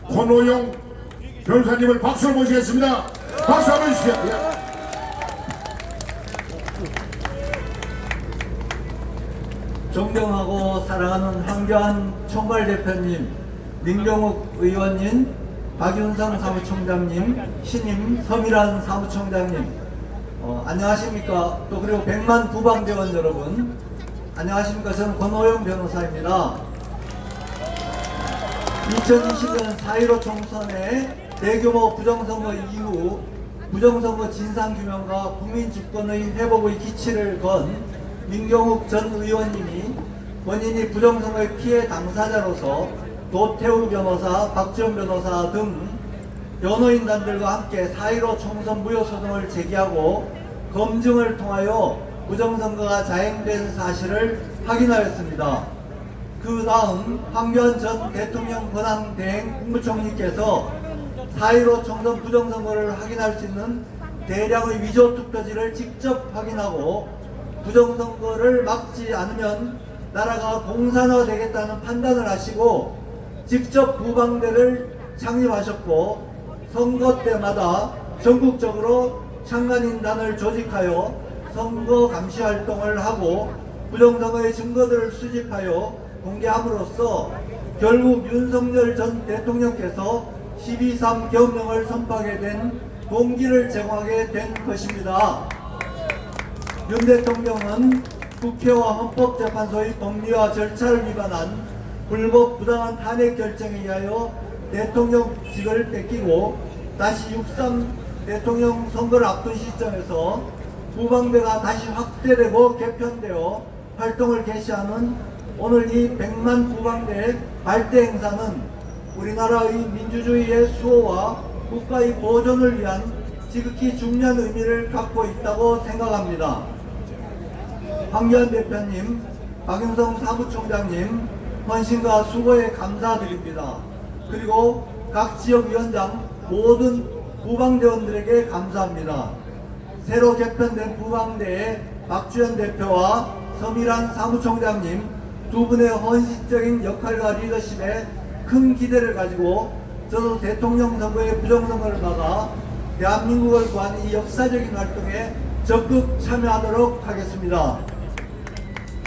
권오용 변호사님을 박수로 모시겠습니다. 박수 한번 주시죠. 존경하고 사랑하는 황교안 총괄대표님, 민경욱 의원님, 박윤성 사무총장님, 신임 서미란 사무총장님, 안녕하십니까. 또 그리고 100만 부방대원 여러분, 안녕하십니까. 저는 권오용 변호사입니다. 2020년 4.15 총선의 대규모 부정선거 이후 부정선거 진상규명과 국민주권의 회복의 기치를 건 민경욱 전 의원님이 본인이 부정선거의 피해 당사자로서 도태우 변호사, 박지원 변호사 등 변호인단들과 함께 4.15 총선 무효소송을 제기하고 검증을 통하여 부정선거가 자행된 사실을 확인하였습니다. 그 다음 황교안 전 대통령 권한대행 국무총리께서 4.15 총선 부정선거를 확인할 수 있는 대량의 위조투표지를 직접 확인하고 부정선거를 막지 않으면 나라가 공산화되겠다는 판단을 하시고 직접 부방대를 창립하셨고 선거 때마다 전국적으로 참관인단을 조직하여 선거 감시 활동을 하고 부정선거의 증거들을 수집하여 공개함으로써 결국 윤석열 전 대통령께서 12.3 계엄령을 선포하게 된 동기를 제공하게 된 것입니다. 윤 대통령은 국회와 헌법재판소의 법리와 절차를 위반한 불법 부당한 탄핵 결정에 의하여 대통령직을 뺏기고 다시 6.3 대통령 선거를 앞둔 시점에서 부방대가 다시 확대되고 개편되어 활동을 개시하는 오늘 이 100만 부방대 발대 행사는 우리나라의 민주주의의 수호와 국가의 보존을 위한 지극히 중요한 의미를 갖고 있다고 생각합니다. 황교안 대표님, 박윤성 사무총장님 헌신과 수고에 감사드립니다. 그리고 각 지역위원장 모든 부방대원들에게 감사합니다. 새로 개편된 부방대의 박주현 대표와 서미란 사무총장님 두 분의 헌신적인 역할과 리더십에 큰 기대를 가지고 저도 대통령 선거의 부정선거를 막아 대한민국을 구한 이 역사적인 활동에 적극 참여하도록 하겠습니다.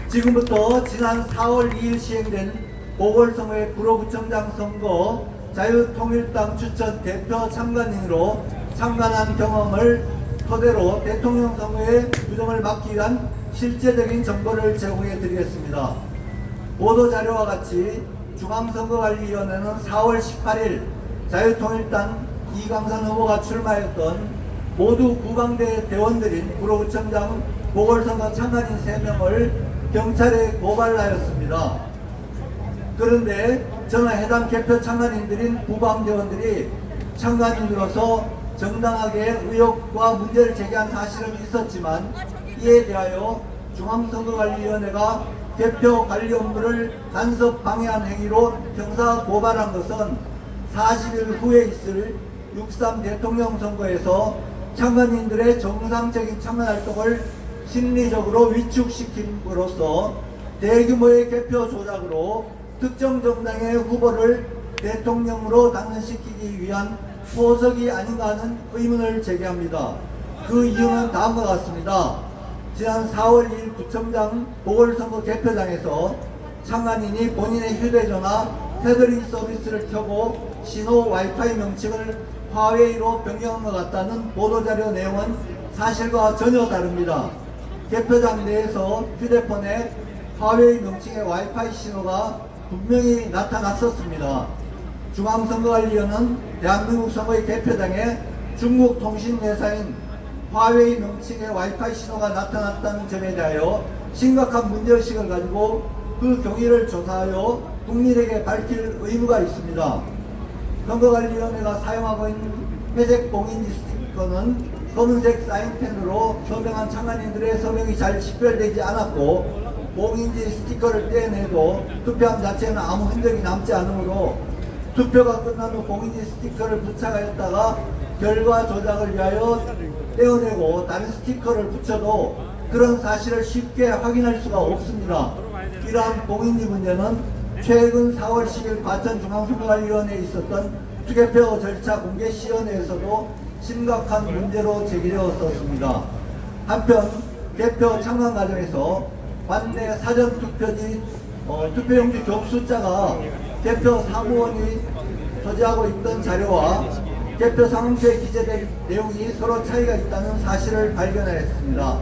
지금부터 지난 4월 2일 시행된 보궐선거의 구로구청장 선거 자유통일당 추천 대표 참관인으로 참관한 경험을 토대로 대통령 선거의 부정을 막기 위한 실제적인 정보를 제공해 드리겠습니다. 보도자료와 같이 중앙선거관리위원회는 4월 18일 자유통일당 이강선 후보가 출마했던 모두 부방대 대원들인 구로구청장 보궐선거 참관인 3명을 경찰에 고발하였습니다. 그런데 저는 해당 개표 참관인들인 부방대원들이 참관인으로서 정당하게 의혹과 문제를 제기한 사실은 있었지만 이에 대하여 중앙선거관리위원회가 개표 관리 업무를 간섭 방해한 행위로 형사 고발한 것은 40일 후에 있을 6.3 대통령 선거에서 참관인들의 정상적인 참관 활동을 심리적으로 위축시킴으로써 대규모의 개표 조작으로 특정 정당의 후보를 대통령으로 당선시키기 위한 포석이 아닌가 하는 의문을 제기합니다. 그 이유는 다음과 같습니다. 지난 4월 2일 구청장 보궐선거 개표장에서 참관인이 본인의 휴대전화 테더링 서비스를 켜고 신호 와이파이 명칭을 화웨이로 변경한 것 같다는 보도자료 내용은 사실과 전혀 다릅니다. 개표장 내에서 휴대폰에 화웨이 명칭의 와이파이 신호가 분명히 나타났었습니다. 중앙선거관리위원회는 대한민국 선거의 개표장에 중국 통신 회사인 화웨이 명칭의 와이파이 신호가 나타났다는 점에 대하여 심각한 문제의식을 가지고 그 경위를 조사하여 국민에게 밝힐 의무가 있습니다. 선거관리위원회가 사용하고 있는 회색 봉인지 스티커는 검은색 사인펜으로 서명한 참관인들의 서명이 잘 식별되지 않았고 봉인지 스티커를 떼내도 투표함 자체는 아무 흔적이 남지 않으므로 투표가 끝난 후 봉인지 스티커를 부착하였다가 결과 조작을 위하여 떼어내고 다른 스티커를 붙여도 그런 사실을 쉽게 확인할 수가 없습니다. 이러한 봉인지 문제는 최근 4월 10일 과천중앙선거관리위원회에 있었던 투개표 절차 공개 시연에서도 심각한 문제로 제기되었었습니다. 한편 개표 참관 과정에서 관내 사전투표지 투표용지 교부숫자가 개표 사무원이 소지하고 있던 자료와 개표 상황표에 기재된 내용이 서로 차이가 있다는 사실을 발견하였습니다.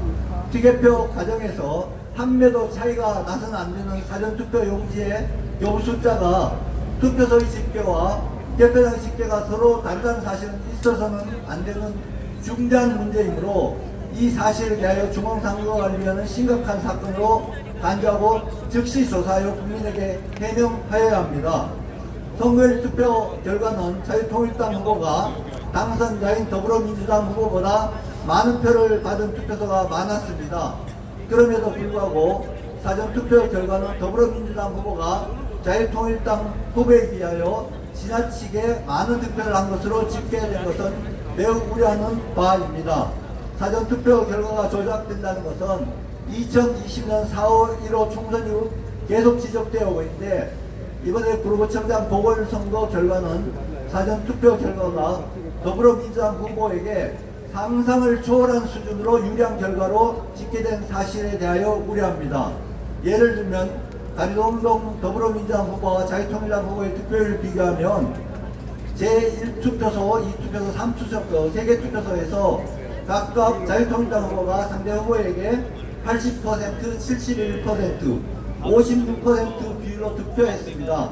투개표 과정에서 판매도 차이가 나서는 안 되는 사전투표 용지의 교부숫자가 투표소의 집계와 개표장 집계가 서로 다르다는 사실은 있어서는 안 되는 중대한 문제이므로 이 사실에 대하여 중앙선거관리위원회는 심각한 사건으로 간주하고 즉시 조사하여 국민에게 해명하여야 합니다. 선거일 투표 결과는 자유통일당 후보가 당선자인 더불어민주당 후보보다 많은 표를 받은 투표소가 많았습니다. 그럼에도 불구하고 사전투표 결과는 더불어민주당 후보가 자유통일당 후보에 비하여 지나치게 많은 득표를 한 것으로 집계된 것은 매우 우려하는 바입니다. 사전투표 결과가 조작된다는 것은 2020년 4월 1호 총선 이후 계속 지적되어 오고 있는데, 이번에 구로구청장 보궐선거 결과는 사전투표 결과가 더불어민주당 후보에게 상상을 초월한 수준으로 유리한 결과로 집계된 사실에 대하여 우려합니다. 예를 들면 가리동동 더불어민주당 후보와 자유통일당 후보의 득표율을 비교하면 제1투표소, 2투표소, 3투표소, 3개 투표소에서 각각 자유통일당 후보가 상대 후보에게 80%, 71%, 56% 비율로 득표했습니다.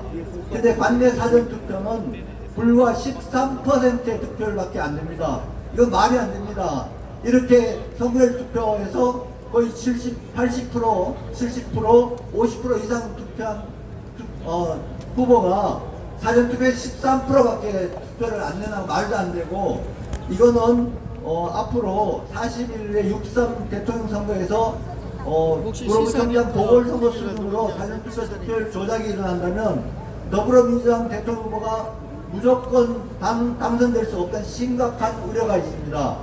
근데 관내 사전투표는 불과 13%의 득표율밖에 안 됩니다. 이건 말이 안 됩니다. 이렇게 선거일 투표에서 거의 70, 80%, 70%, 50% 이상 투표한 후보가 사전투표에 13%밖에 투표를 안 내나 말도 안 되고, 이거는 앞으로 41회 6.3 대통령 선거에서 구로구청장 보궐선거 수준으로 사전투표 득표율 조작이 일어난다면 더불어민주당 대통령 후보가 무조건 당선될 수 없다는 심각한 우려가 있습니다.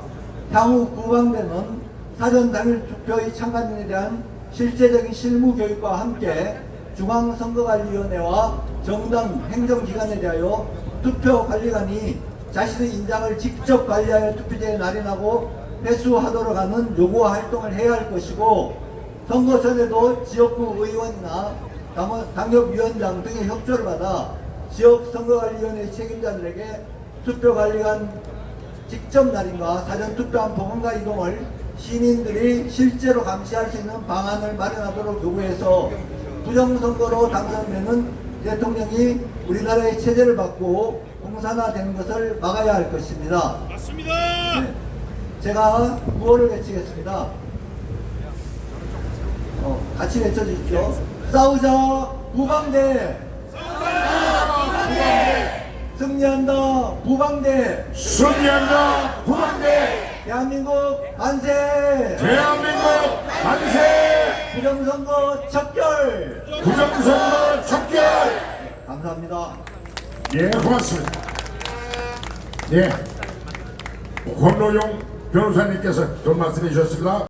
향후 구방되는 사전 당일 투표의 참관인에 대한 실제적인 실무 교육과 함께 중앙선거관리위원회와 정당 행정기관에 대하여 투표관리관이 자신의 인장을 직접 관리하여 투표제에 날인하고 회수하도록 하는 요구와 활동을 해야 할 것이고, 선거 전에도 지역구 의원이나 당협위원장 등의 협조를 받아 지역선거관리위원회 책임자들에게 투표관리관 직접 날인과 사전투표한 보관과 이동을 시민들이 실제로 감시할 수 있는 방안을 마련하도록 요구해서 부정선거로 당선되는 대통령이 우리나라의 체제를 바꾸고 공산화되는 것을 막아야 할 것입니다. 맞습니다. 네. 제가 구호를 외치겠습니다. 같이 외쳐주십시오. 싸우자 부방대, 승리한다 부방대, 승리한다 부방대, 대한민국 만세, 대한민국 만세, 부정선거 척결. 부정선거 척결. 감사합니다. 예, 고맙습니다. 예, 권노용 변호사님께서 좋은 말씀해 주셨습니다.